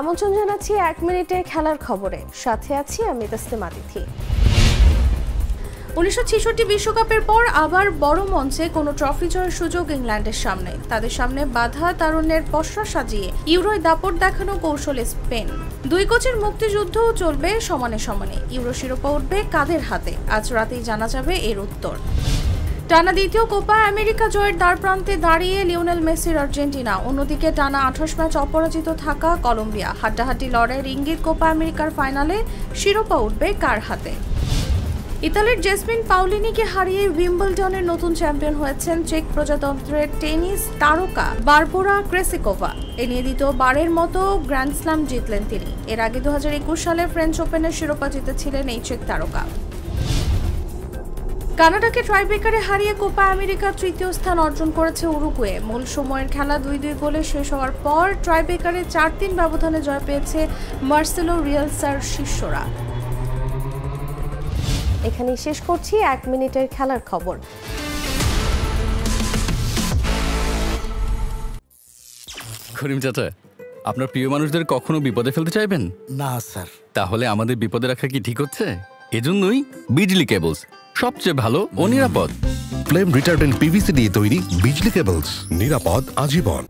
আমন্ত্রণ জানাচ্ছি 1 মিনিটের খেলার খবরে, সাথে আছি আমি তাসলিমা তিথি। 1966 বিশ্বকাপের পর আবার বড় মঞ্চে কোনো ট্রফি জয়ের সুযোগ ইংল্যান্ডের সামনে। তাদের সামনে বাধা তারুণ্যের পসরা সাজিয়ে ইউরোয় দাপট দেখানো কৌশলে স্পেন। দুই কোচের মুক্তিযুদ্ধও চলবে সমানে সমানে। ইউরো শিরোপা উঠবে কাদের হাতে? আজ রাতেই জানা যাবে এর উত্তর। টানা দ্বিতীয় কোপা আমেরিকা জয়ের দ্বারপ্রান্তে দাঁড়িয়ে লিওনেল মেসির আর্জেন্টিনা, অন্যদিকে টানা 28 ম্যাচ অপরাজিত থাকা কলম্বিয়া। হাড্ডাহাড্ডি লড়াইয়ের ইঙ্গিত কোপা আমেরিকার ফাইনালে শিরোপা উঠবে কার হাতে? ইতালির জেসমিন পাউলিনিকে হারিয়ে উইম্বলডনের নতুন চ্যাম্পিয়ন হয়েছেন চেক প্রজাতন্ত্রের টেনিস তারকা বারবোরা ক্রেসিকোভা। এ নিয়ে দ্বিতীয়বারের মতো গ্র্যান্ড স্ল্যাম জিতলেন তিনি। এর আগে 2021 সালে ফ্রেঞ্চ ওপেনের শিরোপা জিতেছিলেন এই চেক তারকা। কানাডাকে ট্রাইব্রেকারে হারিয়ে কোপা আমেরিকার তৃতীয় স্থান অর্জন করেছে উরুগুয়ে। মূল সময়ের খেলা 2-2 গোলে শেষ হওয়ার পর ট্রাইব্রেকারে 4-3 ব্যবধানে জয় পেয়েছে মার্সেলো রিয়ালসার শিষ্যরা। এখানেই শেষ করছি 1 মিনিটের খেলার খবর। করিম চাচা, আপনার প্রিয় মানুষদের কখনো বিপদে ফেলতে চাইবেন না স্যার। তাহলে আমাদের বিপদে রাখা কি ঠিক হচ্ছে? এজন্যই বিজলি কেবলস সবচেয়ে ভালো ও নিরাপদ। ফ্লেম রিটার্ডেন্ট পিভিসি দিয়ে তৈরি বিজলি কেবলস, নিরাপদ আজীবন।